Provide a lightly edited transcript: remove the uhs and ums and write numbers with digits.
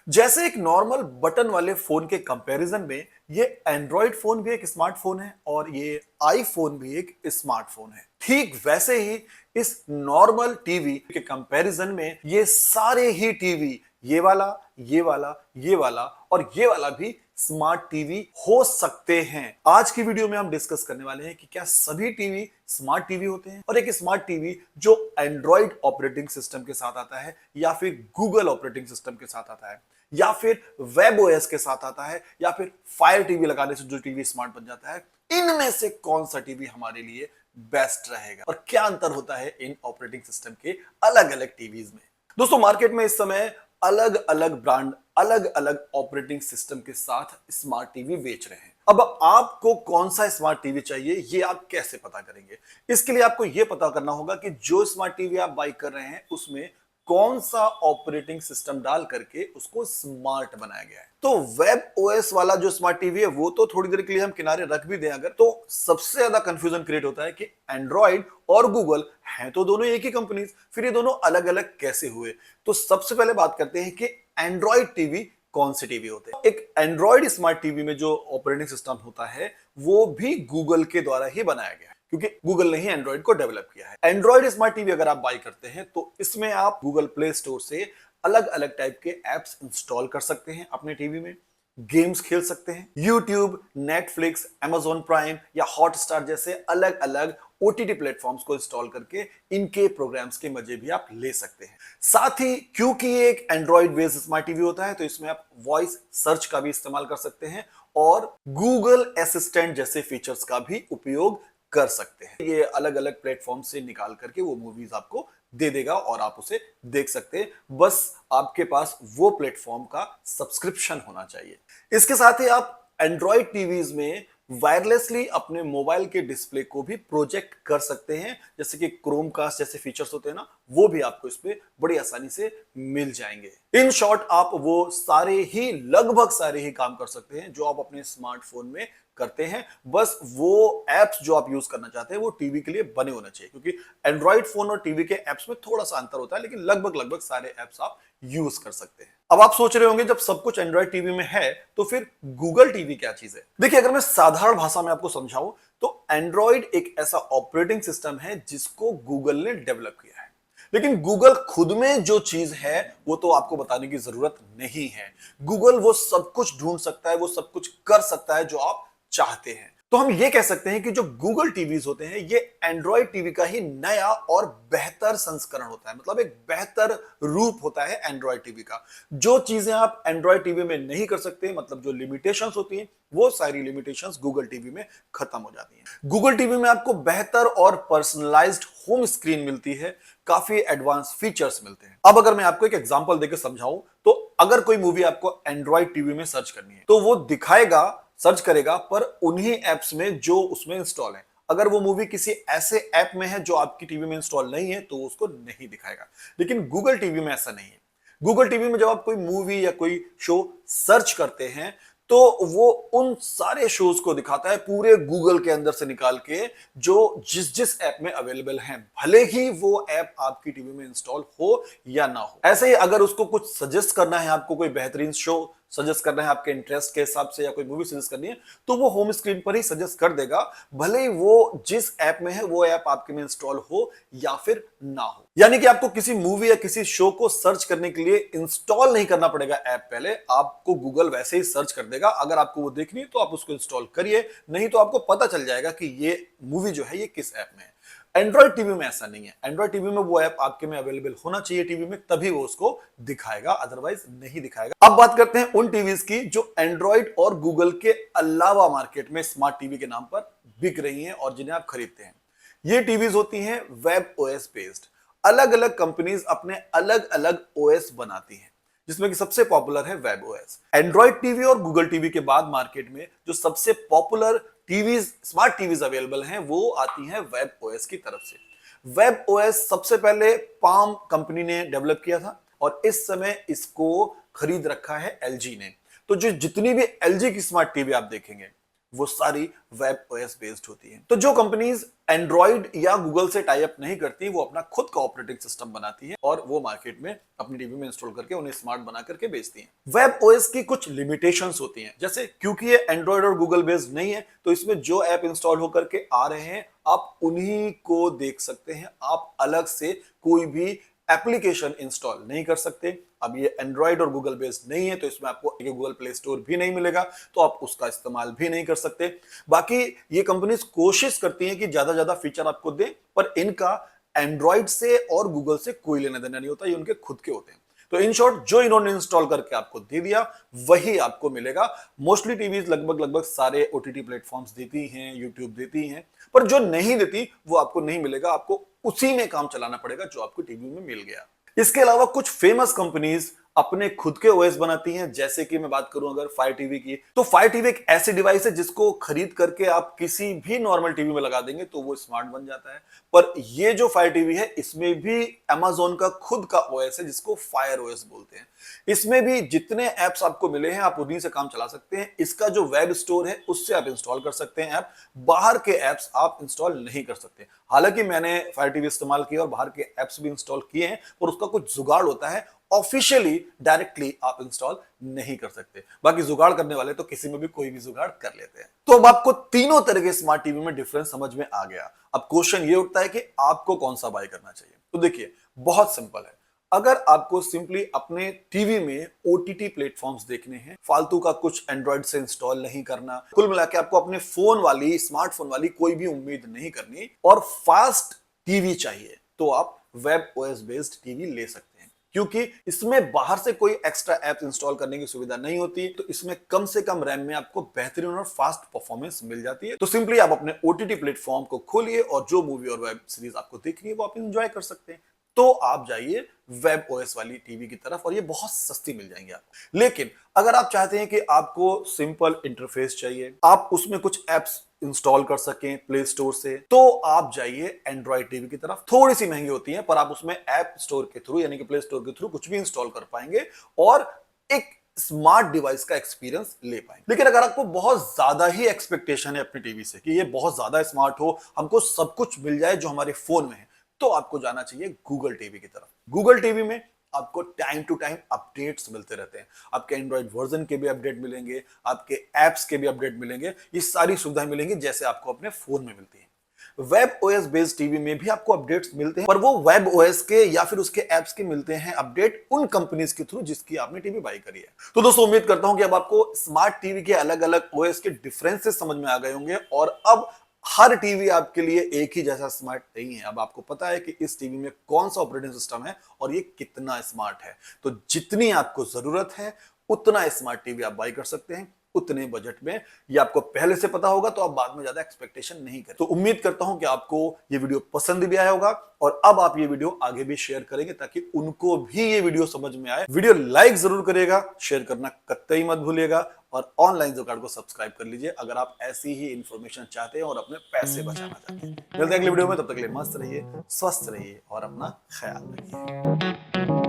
जैसे एक normal button वाले फोन के कंपैरिजन में ये एंड्रॉयड फोन भी एक स्मार्टफोन है और ये आईफोन भी एक स्मार्टफोन है। ठीक वैसे ही इस नॉर्मल टीवी के कंपैरिजन में ये सारे ही टीवी ये वाला ये वाला ये वाला और ये वाला भी स्मार्ट टीवी हो सकते हैं। आज की वीडियो में हम डिस्कस करने वाले हैं कि क्या सभी टीवी स्मार्ट टीवी होते हैं और एक स्मार्ट टीवी जो एंड्रॉयड ऑपरेटिंग सिस्टम के साथ आता है या फिर गूगल ऑपरेटिंग सिस्टम के साथ आता है या फिर वेब ओएस के साथ आता है या फिर फायर टीवी लगाने से जो टीवी स्मार्ट बन जाता है, इनमें से कौन सा टीवी हमारे लिए बेस्ट रहेगा और क्या अंतर होता है इन ऑपरेटिंग सिस्टम के अलग अलग टीवीज में। दोस्तों, मार्केट में इस समय अलग अलग ब्रांड अलग अलग ऑपरेटिंग सिस्टम के साथ स्मार्ट टीवी बेच रहे हैं। अब आपको कौन सा स्मार्ट टीवी चाहिए ये आप कैसे पता करेंगे? इसके लिए आपको यह पता करना होगा कि जो स्मार्ट टीवी आप बाई कर रहे हैं उसमें कौन सा ऑपरेटिंग सिस्टम डाल करके उसको स्मार्ट बनाया गया है। तो वेब ओएस वाला जो स्मार्ट टीवी है वो तो थोड़ी देर के लिए हम किनारे रख भी दें अगर, तो सबसे ज्यादा कंफ्यूजन क्रिएट होता है कि एंड्रॉइड और गूगल हैं तो दोनों एक ही कंपनी, फिर ये दोनों अलग अलग कैसे हुए। तो सबसे पहले बात करते हैं कि एंड्रॉइड टीवी कौन से टीवी होते हैं। एक एंड्रॉइड स्मार्ट टीवी में जो ऑपरेटिंग सिस्टम होता है वो भी गूगल के द्वारा ही बनाया गया है क्योंकि गूगल ने ही एंड्रॉइड को डेवलप किया है। एंड्रॉइड स्मार्ट टीवी अगर आप बाय करते हैं तो इसमें आप गूगल प्ले स्टोर से अलग अलग टाइप के एप्स इंस्टॉल कर सकते हैं, अपने टीवी में गेम्स खेल सकते हैं, यूट्यूब, नेटफ्लिक्स, अमेजॉन प्राइम या हॉटस्टार जैसे अलग अलग ओटीटी प्लेटफॉर्म्स को इंस्टॉल करके इनके प्रोग्राम्स के मजे भी आप ले सकते हैं। साथ ही क्योंकि ये एक एंड्रॉइड बेस्ड स्मार्ट टीवी होता है तो इसमें आप वॉइस सर्च का भी इस्तेमाल कर सकते हैं और गूगल असिस्टेंट जैसे फीचर्स का भी उपयोग कर सकते हैं। ये अलग अलग प्लेटफॉर्म से निकाल करके वो मूवीज आपको दे देगा और आप उसे देख सकते हैं, बस आपके पास वो प्लेटफॉर्म का सब्सक्रिप्शन होना चाहिए। इसके साथ ही आप एंड्रॉइड टीवीज में वायरलेसली अपने मोबाइल के डिस्प्ले को भी प्रोजेक्ट कर सकते हैं, जैसे कि क्रोमकास्ट जैसे फीचर्स होते हैं ना, वो भी आपको इस पे बड़ी आसानी से मिल जाएंगे। इन शॉर्ट आप वो सारे ही लगभग सारे ही काम कर सकते हैं जो आप अपने स्मार्टफोन में करते हैं, बस वो एप्स जो आप यूज करना चाहते हैं वो टीवी के लिए बने होना चाहिए क्योंकि एंड्रॉइड फोन और टीवी के एप्स में थोड़ा सा अंतर होता है लेकिन लगभग लगभग सारे एप्स आप यूज कर सकते हैं। अब आप सोच रहे होंगे जब सब कुछ एंड्रॉइड टीवी में है तो फिर गूगल टीवी क्या चीज है? देखिए, अगर मैं साधारण भाषा में आपको समझाऊं तो एंड्रॉइड एक ऐसा ऑपरेटिंग सिस्टम है जिसको गूगल ने डेवलप किया है, लेकिन गूगल खुद में जो चीज है वो तो आपको बताने की जरूरत नहीं है। गूगल वो सब कुछ ढूंढ सकता है, वो सब कुछ कर सकता है जो आप चाहते हैं। तो हम ये कह सकते हैं कि जो गूगल टीवीज होते हैं ये एंड्रॉइड टीवी का ही नया और बेहतर संस्करण होता है, मतलब एक बेहतर रूप होता है एंड्रॉइड टीवी का। जो चीजें आप एंड्रॉइड टीवी में नहीं कर सकते, मतलब जो लिमिटेशंस होती हैं, वो सारी लिमिटेशंस गूगल टीवी में खत्म हो जाती हैं। गूगल टीवी में आपको बेहतर और पर्सनलाइज्ड होम स्क्रीन मिलती है, काफी एडवांस फीचर्स मिलते हैं। अब अगर मैं आपको एक एग्जांपल देकर समझाऊं तो अगर कोई मूवी आपको एंड्रॉइड टीवी में सर्च करनी है तो वो दिखाएगा, सर्च करेगा, पर उन्हीं एप्स में जो उसमें इंस्टॉल है। अगर वो मूवी किसी ऐसे ऐप में है जो आपकी टीवी में इंस्टॉल नहीं है तो उसको नहीं दिखाएगा, लेकिन गूगल टीवी में ऐसा नहीं है। गूगल टीवी में जब आप कोई मूवी या कोई शो सर्च करते हैं तो वो उन सारे शोज को दिखाता है पूरे गूगल के अंदर से निकाल के, जो जिस जिस ऐप में अवेलेबल हैं, भले ही वो ऐप आपकी टीवी में इंस्टॉल हो या ना हो। ऐसे ही अगर उसको कुछ सजेस्ट करना है, आपको कोई बेहतरीन शो सजेस्ट करना है आपके इंटरेस्ट के हिसाब से या कोई मूवी सजेस्ट करनी है तो वो होम स्क्रीन पर ही सजेस्ट कर देगा, भले ही वो जिस ऐप में है वो ऐप आपके में इंस्टॉल हो या फिर ना हो। यानी कि आपको किसी मूवी या किसी शो को सर्च करने के लिए इंस्टॉल नहीं करना पड़ेगा ऐप, पहले आपको गूगल वैसे ही सर्च कर देगा। अगर आपको वो देखनी है तो आप उसको इंस्टॉल करिए, नहीं तो आपको पता चल जाएगा कि ये मूवी जो है ये किस ऐप में है। एंड्रॉइड टीवी में ऐसा नहीं है। एंड्रॉइड टीवी में वो ऐप आपके में अवेलेबल होना चाहिए टीवी में, तभी वो उसको दिखाएगा, अदरवाइज नहीं दिखाएगा। अब बात करते हैं उन टीवीज की जो एंड्रॉइड और गूगल के अलावा मार्केट में स्मार्ट टीवी के नाम पर बिक रही हैं और जिन्हें आप खरीदते हैं। ये टीवीज होती हैं वेब ओएस बेस्ड। अलग अलग कंपनीज अपने अलग अलग ओएस बनाती हैं, जिसमें कि सबसे पॉपुलर है वेब ओएस। एंड्रॉइड टीवी और गूगल टीवी के बाद मार्केट में जो सबसे popular TVs, smart TVs available हैं, वो आती हैं वेब ओएस की तरफ से। वेब ओएस सबसे पहले पाम कंपनी ने डेवलप किया था और इस समय इसको खरीद रखा है एलजी ने। तो जो जितनी भी एलजी की स्मार्ट टीवी आप देखेंगे वो सारी वेब ओएस बेस्ड होती है। तो जो कंपनीज एंड्रॉइड या गूगल से टाई अप नहीं करती वो अपना खुद का ऑपरेटिंग सिस्टम बनाती है और वो मार्केट में अपनी टीवी में इंस्टॉल करके उन्हें स्मार्ट बना करके बेचती हैं। वेब ओएस की कुछ लिमिटेशंस होती हैं, जैसे क्योंकि ये एंड्रॉइड और गूगल बेस्ड नहीं है तो इसमें जो ऐप इंस्टॉल होकर के आ रहे हैं आप उन्हीं को देख सकते हैं, आप अलग से कोई भी एप्लीकेशन इंस्टॉल नहीं कर सकते। अब ये एंड्रॉइड और गूगल बेस्ड नहीं है तो इसमें आपको गूगल प्ले स्टोर भी नहीं मिलेगा, तो आप उसका इस्तेमाल भी नहीं कर सकते। बाकी ये कंपनीज कोशिश करती हैं कि ज्यादा फीचर आपको दें, पर इनका एंड्रॉइड से और गूगल से कोई लेना देना नहीं होता, ये उनके खुद के होते हैं। तो इन शॉर्ट जो इन्होंने इंस्टॉल करके आपको दे दिया वही आपको मिलेगा। मोस्टली टीवीज लगभग सारे ओटीटी प्लेटफॉर्म्स देती हैं, यूट्यूब देती हैं, पर जो नहीं देती वो आपको नहीं मिलेगा, आपको उसी में काम चलाना पड़ेगा जो आपको टीवी में मिल गया। इसके अलावा कुछ फेमस कंपनीज अपने खुद के ओएस बनाती हैं, जैसे कि मैं बात करूं अगर फायर टीवी की, तो फायर टीवी एक ऐसी डिवाइस है जिसको खरीद करके आप किसी भी नॉर्मल टीवी में लगा देंगे तो वो स्मार्ट बन जाता है। पर ये जो फायर टीवी है इसमें भी अमेज़न का खुद का ओएस है जिसको फायर ओएस बोलते हैं। इसमें भी जितने एप्स आपको मिले हैं आप उन्हीं से काम चला सकते हैं। इसका जो वेब स्टोर है उससे आप इंस्टॉल कर सकते हैं ऐप, बाहर के एप्स आप इंस्टॉल नहीं कर सकते। हालांकि मैंने फायर टीवी इस्तेमाल किया और बाहर के एप्स भी इंस्टॉल किए हैं, पर उसका कुछ जुगाड़ होता है, ऑफिशियली डायरेक्टली आप इंस्टॉल नहीं कर सकते। बाकी जुगाड़ करने वाले तो किसी में भी कोई भी जुगाड़ कर लेते हैं। तो अब आपको तीनों तरह के स्मार्ट टीवी में डिफरेंस समझ में आ गया। अब क्वेश्चन ये उठता है कि आपको कौन सा बाय करना चाहिए। तो देखिए बहुत सिंपल है, अगर आपको सिंपली अपने टीवी में ओटीटी प्लेटफॉर्म्स देखने हैं, फालतू का कुछ एंड्रॉइड से इंस्टॉल नहीं करना, कुल मिला के आपको अपने फोन वाली स्मार्टफोन वाली कोई भी उम्मीद नहीं करनी और फास्ट टीवी चाहिए, तो आप वेब ओएस बेस्ड टीवी ले सकते हैं। क्योंकि इसमें बाहर से कोई एक्स्ट्रा ऐप इंस्टॉल करने की सुविधा नहीं होती, तो इसमें कम से कम रैम में आपको बेहतरीन और फास्ट परफॉर्मेंस मिल जाती है। तो सिंपली आप अपने ओटीटी प्लेटफॉर्म को खोलिए और जो मूवी और वेब सीरीज आपको देखनी है वो आप एंजॉय कर सकते हैं। तो आप जाइए वेब ओएस वाली टीवी की तरफ और ये बहुत सस्ती मिल जाएंगी आपको। लेकिन अगर आप चाहते हैं कि आपको सिंपल इंटरफेस चाहिए, आप उसमें कुछ एप्स इंस्टॉल कर सकें प्ले स्टोर से, तो आप जाइए एंड्रॉइड टीवी की तरफ। थोड़ी सी महंगी होती है पर आप उसमें ऐप स्टोर के थ्रू यानी कि प्ले स्टोर के थ्रू कुछ भी इंस्टॉल कर पाएंगे और एक स्मार्ट डिवाइस का एक्सपीरियंस ले पाएंगे। लेकिन अगर आपको बहुत ज्यादा ही एक्सपेक्टेशन है अपनी टीवी से कि ये बहुत ज्यादा स्मार्ट हो, हमको सब कुछ मिल जाए जो हमारे फोन में है, तो आपको जाना चाहिए गूगल टीवी की तरफ। गूगल टीवी में आपको टाइम टू टाइम अपडेट्स मिलते रहते हैं। आपके एंड्रॉइड वर्जन के भी अपडेट मिलेंगे, आपके एप्स के भी अपडेट मिलेंगे, ये सारी सुविधाएं मिलेंगी जैसे आपको अपने फोन में मिलती है। वेब ओएस बेस्ड टीवी में भी आपको अपडेट्स मिलते हैं, पर वो वेब ओएस के या फिर उसके एप्स के मिलते हैं अपडेट उन कंपनीज के थ्रू जिसकी आपने टीवी बाई करी है। तो दोस्तों उम्मीद करता हूं कि अब आपको स्मार्ट टीवी के अलग अलग ओएस के डिफरेंसेस समझ में आ गए होंगे और अब हर टीवी आपके लिए एक ही जैसा स्मार्ट नहीं है। अब आपको पता है कि इस टीवी में कौन सा ऑपरेटिंग सिस्टम है और ये कितना स्मार्ट है। तो जितनी आपको जरूरत है उतना स्मार्ट टीवी आप बाई कर सकते हैं उतने बजट में। ये आपको पहले से पता होगा तो आप बाद में ज्यादा एक्सपेक्टेशन नहीं करें। तो उम्मीद करता हूं कि आपको ये वीडियो पसंद भी आया होगा और अब आप ये वीडियो आगे भी शेयर करेंगे ताकि उनको भी ये वीडियो समझ में आए। वीडियो लाइक जरूर करिएगा, शेयर करना कतई मत भूलिएगा और ऑनलाइन जुगाड़ को सब्सक्राइब कर लीजिए अगर आप ऐसी ही इंफॉर्मेशन चाहते हैं और अपने पैसे बचाना चाहते हैं। मिलते हैं अगली वीडियो में, तब तक के लिए मस्त रहिए, स्वस्थ रहिए और अपना ख्याल रखिए।